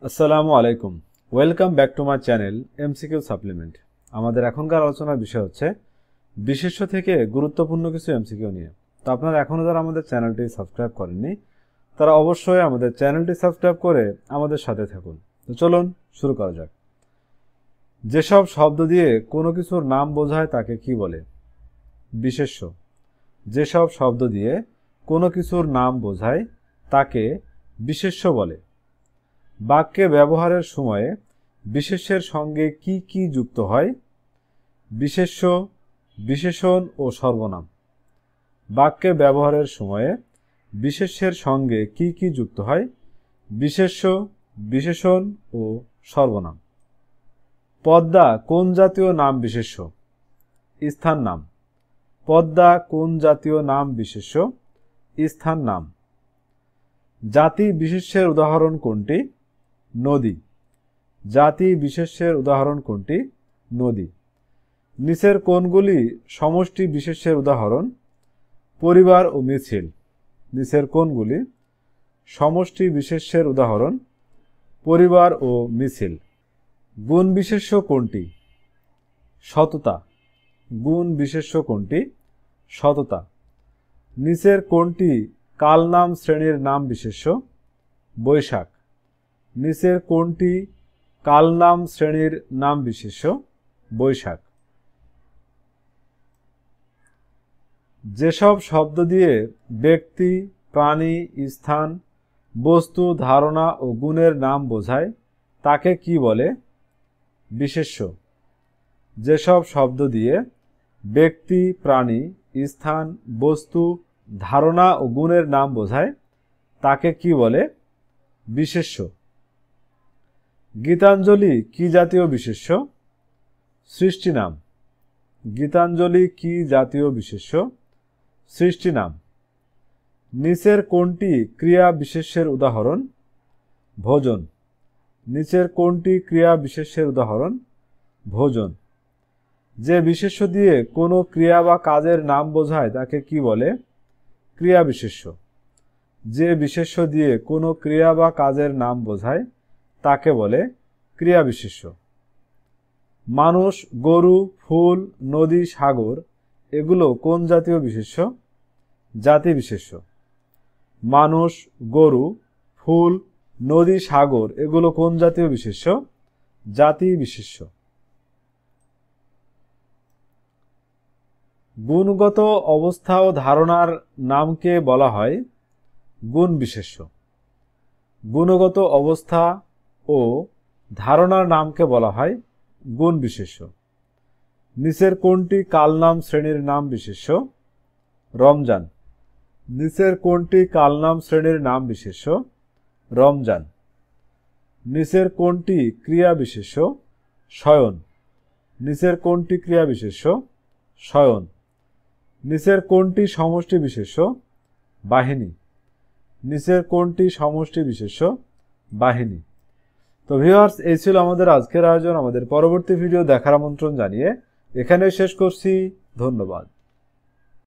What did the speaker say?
আসসালামু আলাইকুম। Welcome back to my channel MCQ supplement. আমাদের এখনকার আলোচনার বিষয় হচ্ছে বিশেষ্য থেকে গুরুত্বপূর্ণ কিছু এমসিকিউ নিয়ে। তো আপনারা এখনও যারা আমাদের চ্যানেলটি সাবস্ক্রাইব করেননি তারা অবশ্যই আমাদের চ্যানেলটি সাবস্ক্রাইব করে আমাদের সাথে থাকুন। তো চলুন শুরু করা যাক। যেসব শব্দ দিয়ে কোনো কিছুর নাম বোঝায় তাকে কি বলে? বিশেষ্য। যেসব শব্দ দিয়ে কোনো কিছুর নাম বোঝায় তাকে বিশেষ্য বলে। বাক্যে ব্যবহারের সময়ে বিশেষ্যের সঙ্গে কি কি যুক্ত হয়? বিশেষ্য, বিশেষণ ও সর্বনাম। বাক্যে ব্যবহারের সময়ে বিশেষ্যের সঙ্গে কি কি যুক্ত হয়? বিশেষ্য, বিশেষণ ও সর্বনাম। পদ্মা কোন জাতীয় নাম বিশেষ্য? স্থান নাম। পদ্মা কোন জাতীয় নাম বিশেষ্য? স্থান নাম। জাতি বিশেষ্যের উদাহরণ কোনটি? নদী। জাতি বিশেষ্যের উদাহরণ কোনটি? নদী। নিচের কোনগুলি সমষ্টি বিশেষ্যের উদাহরণ? পরিবার ও মিছিল। নিচের কোনগুলি সমষ্টি বিশেষ্যের উদাহরণ? পরিবার ও মিছিল। গুণ বিশেষ্য কোনটি? সততা। গুণ বিশেষ্য কোনটি? সততা। নিচের কোনটি কালনাম শ্রেণীর নাম বিশেষ্য? বৈশাখ। নিচের কোনটি কালনাম শ্রেণীর নাম বিশেষ্য? বৈশাখ। যেসব শব্দ দিয়ে ব্যক্তি, প্রাণী, স্থান, বস্তু, ধারণা ও গুণের নাম বোঝায় তাকে কি বলে? বিশেষ্য। যেসব শব্দ দিয়ে ব্যক্তি, প্রাণী, স্থান, বস্তু, ধারণা ও গুণের নাম বোঝায় তাকে কি বলে? বিশেষ্য। গীতাঞ্জলি কি জাতীয় বিশেষ্য? সৃষ্টি নাম। গীতাঞ্জলি কি জাতীয় বিশেষ্য? সৃষ্টি নাম। নিচের কোনটি ক্রিয়া বিশেষ্যের উদাহরণ? ভোজন। নিচের কোনটি ক্রিয়া বিশেষ্যের উদাহরণ? ভোজন। যে বিশেষ্য দিয়ে কোনো ক্রিয়া বা কাজের নাম বোঝায় তাকে কি বলে? ক্রিয়া বিশেষ্য। যে বিশেষ্য দিয়ে কোনো ক্রিয়া বা কাজের নাম বোঝায় তাকে বলে ক্রিয়া বিশেষ্য। মানুষ, গরু, ফুল, নদী, সাগর এগুলো কোন জাতীয় বিশেষ্য? জাতি বিশেষ্য। মানুষ, গরু, ফুল, নদী, সাগর এগুলো কোন জাতীয় বিশেষ্য? জাতি বিশেষ্য। গুণগত অবস্থা ও ধারণার নামকে বলা হয় গুণ বিশেষ্য। গুণগত অবস্থা ও ধারণার নামকে বলা হয় গুণ বিশেষ্য। নিচের কোনটি কালনাম শ্রেণীর নাম বিশেষ্য? রমজান। নিচের কোনটি কালনাম শ্রেণীর নাম বিশেষ্য? রমজান। নিচের কোনটি ক্রিয়া বিশেষ্য? শয়ন। নিচের কোনটি ক্রিয়া বিশেষ্য? শয়ন। নিচের কোনটি সমষ্টি বিশেষ্য? বাহিনী। নিচের কোনটি সমষ্টি বিশেষ্য? বাহিনী। তো ভিউয়ার্স, এই ছিল আমাদের আজকের আয়োজন। আমাদের পরবর্তী ভিডিও দেখার আমন্ত্রণ জানিয়ে এখানে শেষ করছি। ধন্যবাদ।